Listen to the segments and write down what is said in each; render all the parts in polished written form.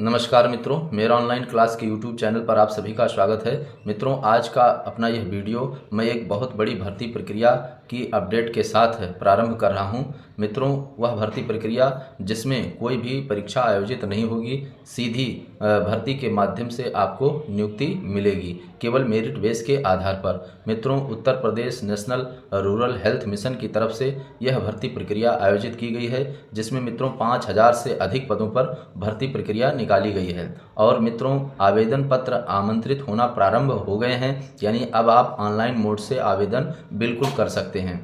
नमस्कार मित्रों, मेरा ऑनलाइन क्लास के YouTube चैनल पर आप सभी का स्वागत है। मित्रों, आज का अपना यह वीडियो मैं एक बहुत बड़ी भर्ती प्रक्रिया की अपडेट के साथ प्रारंभ कर रहा हूं। मित्रों, वह भर्ती प्रक्रिया जिसमें कोई भी परीक्षा आयोजित नहीं होगी, सीधी भर्ती के माध्यम से आपको नियुक्ति मिलेगी, केवल मेरिट बेस के आधार पर। मित्रों, Uttar Pradesh national rural health mission की तरफ से यह भर्ती प्रक्रिया आयोजित की गई है, जिसमें मित्रों 5000 से अधिक पदों पर भर्ती प्रक्रिया निकाली गई है। और मित्रों, आवेदन पत्र आमंत्रित होना प्रारंभ हो गए हैं, यानी अब आप ऑनलाइन मोड से आवेदन बिल्कुल कर सकते हैं।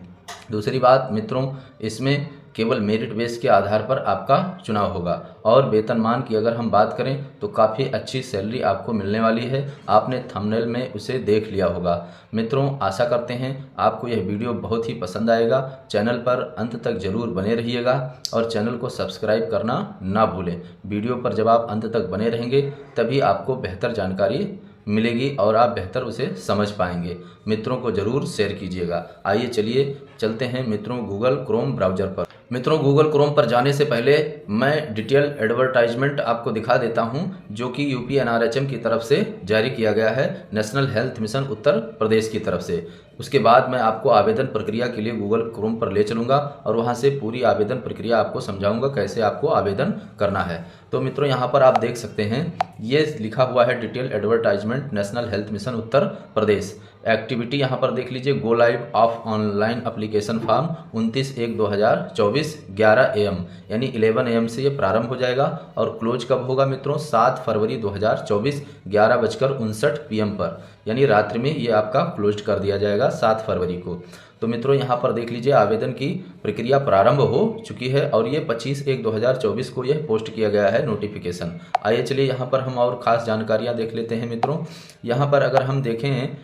दूसरी बात मित्रों, इसमें केवल मेरिट बेस के आधार पर आपका चुनाव होगा। और वेतनमान की अगर हम बात करें तो काफ़ी अच्छी सैलरी आपको मिलने वाली है। आपने थंबनेल में उसे देख लिया होगा। मित्रों, आशा करते हैं आपको यह वीडियो बहुत ही पसंद आएगा। चैनल पर अंत तक जरूर बने रहिएगा और चैनल को सब्सक्राइब करना ना भूलें। वीडियो पर जब आप अंत तक बने रहेंगे तभी आपको बेहतर जानकारी मिलेगी और आप बेहतर उसे समझ पाएंगे। मित्रों को जरूर शेयर कीजिएगा। आइए चलिए चलते हैं मित्रों गूगल क्रोम ब्राउज़र पर। मित्रों, गूगल क्रोम पर जाने से पहले मैं डिटेल एडवर्टाइजमेंट आपको दिखा देता हूं, जो कि यूपी एनआरएचएम की तरफ से जारी किया गया है, नेशनल हेल्थ मिशन उत्तर प्रदेश की तरफ से। उसके बाद मैं आपको आवेदन प्रक्रिया के लिए गूगल क्रोम पर ले चलूँगा और वहां से पूरी आवेदन प्रक्रिया आपको समझाऊंगा कैसे आपको आवेदन करना है। तो मित्रों, यहाँ पर आप देख सकते हैं ये लिखा हुआ है detail advertisement National Health Mission Uttar Pradesh. Activity यहाँ पर देख लीजिए, go live of online application form 29/1/2024 11 AM, यानी 11 AM से ये प्रारंभ हो जाएगा और क्लोज कब होगा मित्रों? 7 फरवरी 2024 11:59 PM पर, यानी रात्रि में ये आपका क्लोज कर दिया जाएगा 7 फरवरी को। तो मित्रों, यहाँ पर देख लीजिए आवेदन की प्रक्रिया प्रारंभ हो चुकी है और ये 25/1/2024 को यह पोस्ट किया गया है नोटिफिकेशन। आइए चलिए यहाँ पर हम और ख़ास जानकारियाँ देख लेते हैं मित्रों। यहाँ पर अगर हम देखें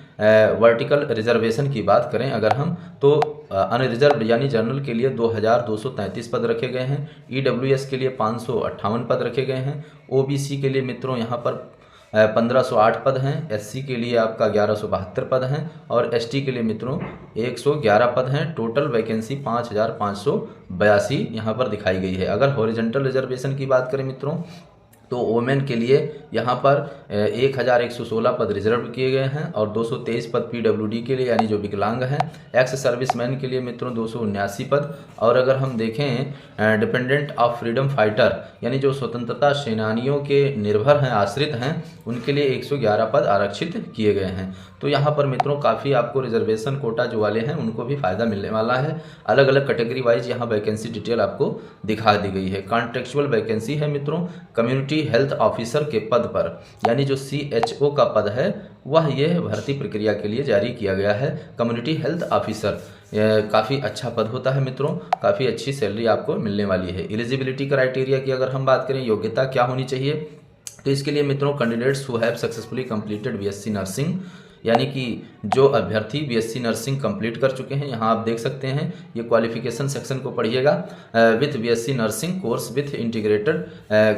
वर्टिकल रिजर्वेशन की बात करें अगर हम, तो अनरिजर्व यानी जनरल के लिए 2233 पद रखे गए हैं, EWS के लिए 558 पद रखे गए हैं, OBC के लिए मित्रों यहाँ पर 1508 पद हैं, SC के लिए आपका 1172 पद हैं और ST के लिए मित्रों 111 पद हैं। टोटल वैकेंसी 5582 यहाँ पर दिखाई गई है। अगर हॉरिजॉन्टल रिजर्वेशन की बात करें मित्रों, तो वोमेन के लिए यहाँ पर 1116 पद रिजर्व किए गए हैं और 223 पद PWD के लिए, यानी जो विकलांग हैं। एक्स सर्विसमैन के लिए मित्रों 279 पद। और अगर हम देखें डिपेंडेंट ऑफ फ्रीडम फाइटर, यानी जो स्वतंत्रता सेनानियों के निर्भर हैं, आश्रित हैं, उनके लिए 111 पद आरक्षित किए गए हैं। तो यहाँ पर मित्रों काफ़ी आपको रिजर्वेशन कोटा जो वाले हैं उनको भी फ़ायदा मिलने वाला है। अलग अलग कैटेगरी वाइज यहाँ वैकेंसी डिटेल आपको दिखा दी गई है। कॉन्ट्रेक्चुअल वैकेंसी है मित्रों कम्युनिटी हेल्थ ऑफिसर के पद पर, यानी जो CHO का पद है वह यह भर्ती प्रक्रिया के लिए जारी किया गया है। कम्युनिटी हेल्थ ऑफिसर काफ़ी अच्छा पद होता है मित्रों, काफ़ी अच्छी सैलरी आपको मिलने वाली है। एलिजिबिलिटी क्राइटेरिया की अगर हम बात करें, योग्यता क्या होनी चाहिए, तो इसके लिए मित्रों candidates who have successfully completed BSc nursing, यानी कि जो अभ्यर्थी BSc नर्सिंग कंप्लीट कर चुके हैं, यहाँ आप देख सकते हैं ये क्वालिफिकेशन सेक्शन को पढ़िएगा, with BSc nursing course with integrated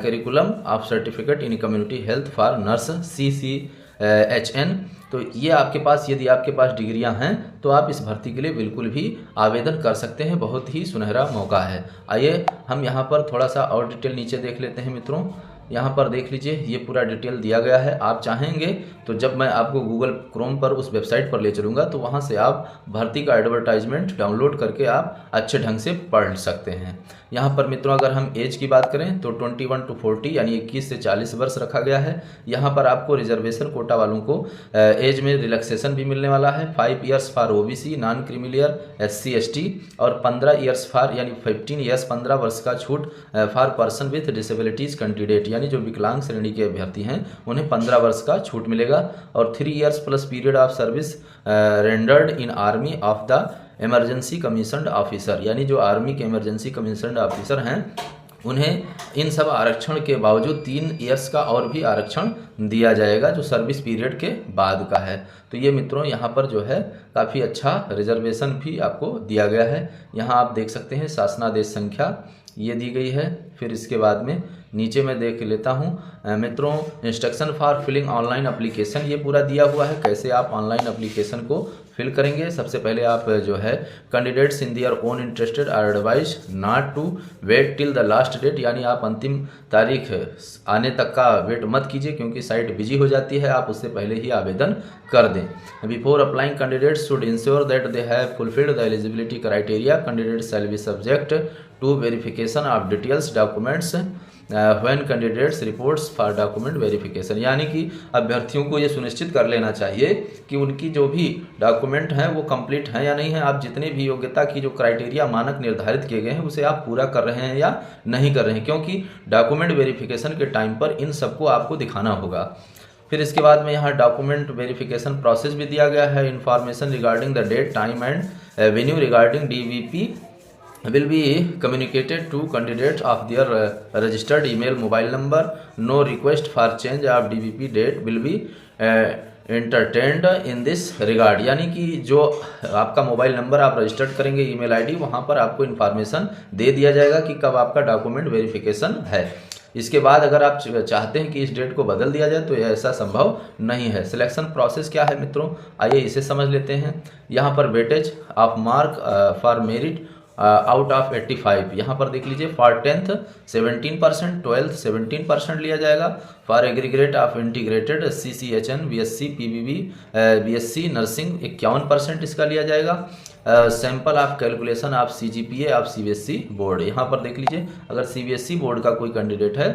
curriculum of certificate in community health for nurse CCHN। तो ये आपके पास, यदि आपके पास डिग्रियां हैं तो आप इस भर्ती के लिए बिल्कुल भी आवेदन कर सकते हैं। बहुत ही सुनहरा मौका है। आइए हम यहाँ पर थोड़ा सा और डिटेल नीचे देख लेते हैं मित्रों। यहाँ पर देख लीजिए ये पूरा डिटेल दिया गया है। आप चाहेंगे तो जब मैं आपको गूगल क्रोम पर उस वेबसाइट पर ले चलूँगा तो वहाँ से आप भर्ती का एडवर्टाइजमेंट डाउनलोड करके आप अच्छे ढंग से पढ़ सकते हैं। यहाँ पर मित्रों अगर हम एज की बात करें तो 21 to 40 यानी 21 से 40 वर्ष रखा गया है। यहाँ पर आपको रिजर्वेशन कोटा वालों को एज में रिलैक्सेशन भी मिलने वाला है। 5 years for OBC non creamy layer SC ST और 15 years फॉर, यानी 15 years 15 वर्ष का छूट for person with disabilities candidate, यानी जो विकलांग श्रेणी के अभ्यर्थी हैं उन्हें 15 वर्ष का छूट मिलेगा। और 3 years plus period of service rendered in army of the emergency commissioned officer, यानी जो आर्मी के इमरजेंसी कमीशनड ऑफिसर हैं उन्हें इन सब आरक्षण के बावजूद 3 years का और भी आरक्षण दिया जाएगा, जो सर्विस पीरियड के बाद का है। तो ये मित्रों यहाँ पर जो है काफ़ी अच्छा रिजर्वेशन भी आपको दिया गया है। यहाँ आप देख सकते हैं शासनादेश संख्या ये दी गई है, फिर इसके बाद में नीचे मैं देख लेता हूँ मित्रों, instruction for filling online application, ये पूरा दिया हुआ है कैसे आप ऑनलाइन एप्लीकेशन को फिल करेंगे। सबसे पहले आप जो है candidates in their own interested are advise not to wait till the last date, यानी आप अंतिम तारीख आने तक का वेट मत कीजिए क्योंकि साइट बिजी हो जाती है, आप उससे पहले ही आवेदन कर दें। Before applying candidates should ensure that they have fulfilled the eligibility criteria, candidates shall be subject to verification of details documents when candidates reports for document verification, यानी कि अभ्यर्थियों को ये सुनिश्चित कर लेना चाहिए कि उनकी जो भी डॉक्यूमेंट हैं वो कंप्लीट हैं या नहीं है। आप जितने भी योग्यता की जो क्राइटेरिया मानक निर्धारित किए गए हैं उसे आप पूरा कर रहे हैं या नहीं कर रहे हैं, क्योंकि डॉक्यूमेंट वेरिफिकेशन के टाइम पर इन सबको आपको दिखाना होगा। फिर इसके बाद में यहाँ डॉक्यूमेंट वेरिफिकेशन प्रोसेस भी दिया गया है। Information regarding the date time and venue regarding DVP will be communicated to candidates of their registered email mobile number. No request for change of DVP date will be entertained in this regard, यानी कि जो आपका mobile number आप registered करेंगे email ID, वहाँ पर आपको information दे दिया जाएगा कि कब आपका डॉक्यूमेंट वेरिफिकेशन है। इसके बाद अगर आप चाहते हैं कि इस डेट को बदल दिया जाए तो ऐसा संभव नहीं है। सिलेक्शन प्रोसेस क्या है मित्रों, आइए इसे समझ लेते हैं। यहाँ पर weightage of mark for merit out of 85, यहाँ पर देख लीजिए फॉर 10th 17%, 12th 17% लिया जाएगा। For एग्रीग्रेट of integrated CCHN BSc PBB BSc nursing 51% इसका लिया जाएगा। Sample of calculation of CGPA of CBSE board, यहाँ पर देख लीजिए अगर CBSE बोर्ड का कोई कैंडिडेट है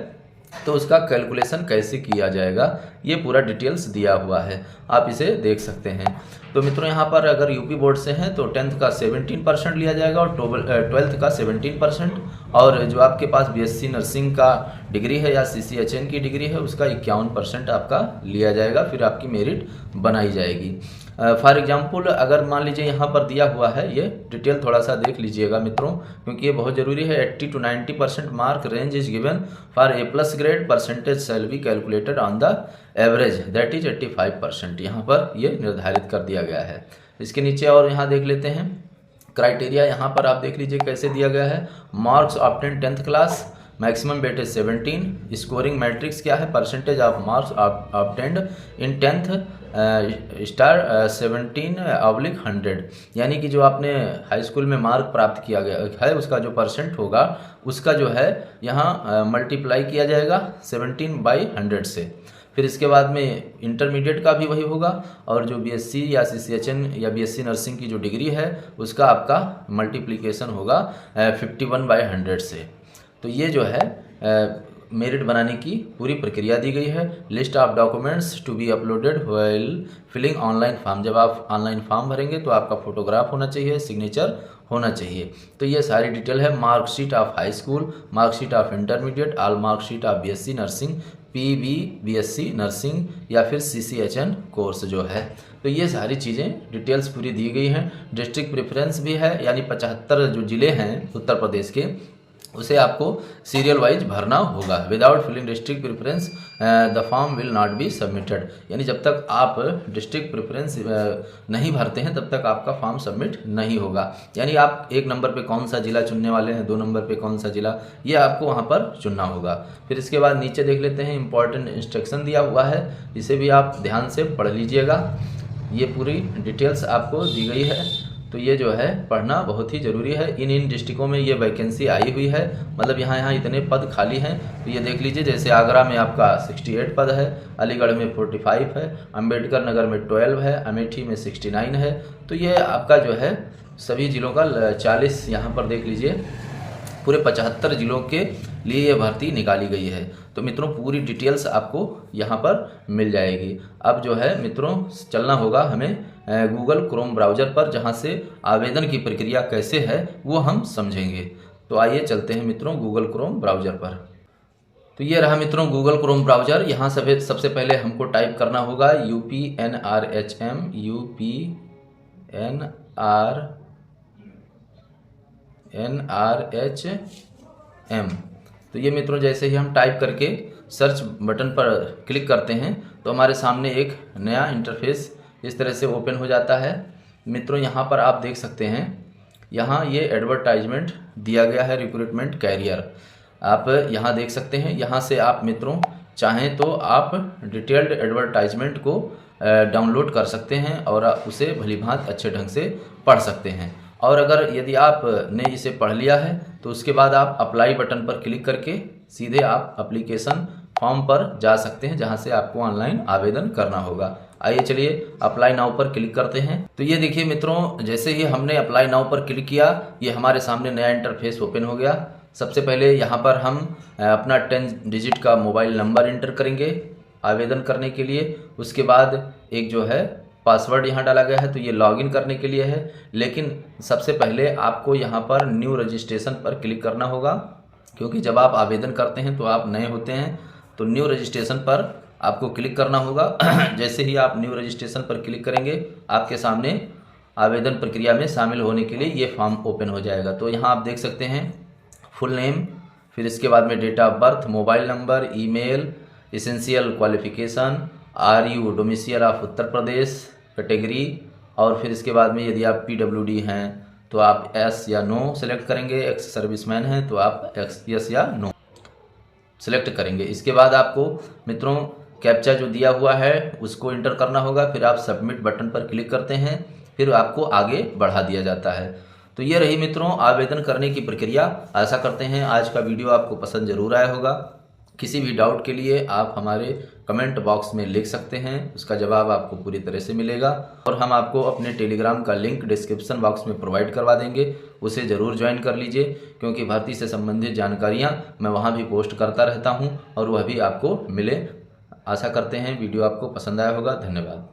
तो उसका कैलकुलेशन कैसे किया जाएगा ये पूरा डिटेल्स दिया हुआ है, आप इसे देख सकते हैं। तो मित्रों यहाँ पर अगर यूपी बोर्ड से हैं तो 10th का 17% लिया जाएगा और 12th का 17%, और जो आपके पास BSc नर्सिंग का डिग्री है या CCHN की डिग्री है उसका 51% आपका लिया जाएगा, फिर आपकी मेरिट बनाई जाएगी। फॉर एग्जाम्पल अगर मान लीजिए यहाँ पर दिया हुआ है, ये डिटेल थोड़ा सा देख लीजिएगा मित्रों क्योंकि ये बहुत ज़रूरी है। 80 to 90% mark range is given for A+ grade, percentage shall be calculated on the average that is 85%, यहाँ पर ये निर्धारित कर दिया गया है। इसके नीचे और यहाँ देख लेते हैं क्राइटेरिया, यहाँ पर आप देख लीजिए कैसे दिया गया है। Marks obtain 10th class, maximum weightage 17, scoring matrix क्या है, percentage of marks obtained in 10th star 17/100, यानी कि जो आपने हाई स्कूल में मार्क प्राप्त किया गया है उसका जो परसेंट होगा उसका जो है यहाँ मल्टीप्लाई किया जाएगा 17/100 से। फिर इसके बाद में इंटरमीडिएट का भी वही होगा, और जो BSc या CCHN या BSc नर्सिंग की जो डिग्री है उसका आपका मल्टीप्लिकेशन होगा 51/100 से। तो ये जो है मेरिट बनाने की पूरी प्रक्रिया दी गई है। List of documents to be uploaded while filling online form, जब आप ऑनलाइन फॉर्म भरेंगे तो आपका फोटोग्राफ होना चाहिए, सिग्नेचर होना चाहिए। तो ये सारी डिटेल है। Marksheet of high school, marksheet of intermediate, all marksheet of BSc nursing, PB BSc nursing या फिर CCHN कोर्स जो है। तो ये सारी चीज़ें डिटेल्स पूरी दी गई हैं। डिस्ट्रिक्ट प्रेफरेंस भी है, यानी 75 जो ज़िले हैं उत्तर प्रदेश के उसे आपको सीरियल वाइज भरना होगा। Without filling district preference the form will not be submitted, यानी जब तक आप डिस्ट्रिक्ट प्रेफरेंस नहीं भरते हैं तब तक आपका फॉर्म सबमिट नहीं होगा। यानी आप 1 नंबर पे कौन सा ज़िला चुनने वाले हैं, 2 नंबर पे कौन सा ज़िला, ये आपको वहाँ पर चुनना होगा। फिर इसके बाद नीचे देख लेते हैं इंपॉर्टेंट इंस्ट्रक्शन दिया हुआ है, इसे भी आप ध्यान से पढ़ लीजिएगा। ये पूरी डिटेल्स आपको दी गई है, तो ये जो है पढ़ना बहुत ही ज़रूरी है। इन डिस्ट्रिक्टों में ये वैकेंसी आई हुई है, मतलब यहाँ इतने पद खाली हैं। तो ये देख लीजिए, जैसे आगरा में आपका 68 पद है, अलीगढ़ में 45 है, अंबेडकर नगर में 12 है, अमेठी में 69 है। तो ये आपका जो है सभी ज़िलों का 40 यहाँ पर देख लीजिए पूरे 75 ज़िलों के लिए ये भर्ती निकाली गई है। तो मित्रों पूरी डिटेल्स आपको यहाँ पर मिल जाएगी। अब जो है मित्रों चलना होगा हमें गूगल क्रोम ब्राउज़र पर, जहाँ से आवेदन की प्रक्रिया कैसे है वो हम समझेंगे। तो आइए चलते हैं मित्रों गूगल क्रोम ब्राउज़र पर। तो ये रहा मित्रों गूगल क्रोम ब्राउज़र। यहाँ सबसे पहले हमको टाइप करना होगा UPNRHM UPNRHM। तो ये मित्रों जैसे ही हम टाइप करके सर्च बटन पर क्लिक करते हैं तो हमारे सामने एक नया इंटरफेस इस तरह से ओपन हो जाता है। मित्रों यहाँ पर आप देख सकते हैं, यहाँ ये एडवर्टाइजमेंट दिया गया है रिक्रूटमेंट कैरियर। आप यहाँ देख सकते हैं। यहाँ से आप मित्रों चाहें तो आप डिटेल्ड एडवर्टाइजमेंट को डाउनलोड कर सकते हैं और उसे भलीभांत अच्छे ढंग से पढ़ सकते हैं। और अगर यदि आपने इसे पढ़ लिया है तो उसके बाद आप अप्लाई बटन पर क्लिक करके सीधे आप एप्लीकेशन फॉर्म पर जा सकते हैं, जहां से आपको ऑनलाइन आवेदन करना होगा। आइए चलिए अप्लाई नाउ पर क्लिक करते हैं। तो ये देखिए मित्रों, जैसे ही हमने अप्लाई नाउ पर क्लिक किया ये हमारे सामने नया इंटरफेस ओपन हो गया। सबसे पहले यहाँ पर हम अपना 10 डिजिट का मोबाइल नंबर इंटर करेंगे आवेदन करने के लिए। उसके बाद एक जो है पासवर्ड यहाँ डाला गया है, तो ये लॉगिन करने के लिए है। लेकिन सबसे पहले आपको यहाँ पर न्यू रजिस्ट्रेशन पर क्लिक करना होगा, क्योंकि जब आप आवेदन करते हैं तो आप नए होते हैं। तो न्यू रजिस्ट्रेशन पर आपको क्लिक करना होगा। जैसे ही आप न्यू रजिस्ट्रेशन पर क्लिक करेंगे आपके सामने आवेदन प्रक्रिया में शामिल होने के लिए ये फॉर्म ओपन हो जाएगा। तो यहाँ आप देख सकते हैं फुल नेम, फिर इसके बाद में date of birth, mobile number, email, essential qualification, are you domicile of Uttar Pradesh, category, और फिर इसके बाद में यदि आप PWD हैं तो आप एस या नो सेलेक्ट करेंगे, एक्स सर्विसमैन हैं तो आप यस या नो सेलेक्ट करेंगे। इसके बाद आपको मित्रों कैप्चा जो दिया हुआ है उसको इंटर करना होगा, फिर आप सबमिट बटन पर क्लिक करते हैं, फिर आपको आगे बढ़ा दिया जाता है। तो ये रही मित्रों आवेदन करने की प्रक्रिया। आशा करते हैं आज का वीडियो आपको पसंद जरूर आया होगा। किसी भी डाउट के लिए आप हमारे कमेंट बॉक्स में लिख सकते हैं, उसका जवाब आपको पूरी तरह से मिलेगा। और हम आपको अपने टेलीग्राम का लिंक डिस्क्रिप्शन बॉक्स में प्रोवाइड करवा देंगे, उसे ज़रूर ज्वाइन कर लीजिए, क्योंकि भर्ती से संबंधित जानकारियां मैं वहां भी पोस्ट करता रहता हूं और वह भी आपको मिले। आशा करते हैं वीडियो आपको पसंद आया होगा। धन्यवाद।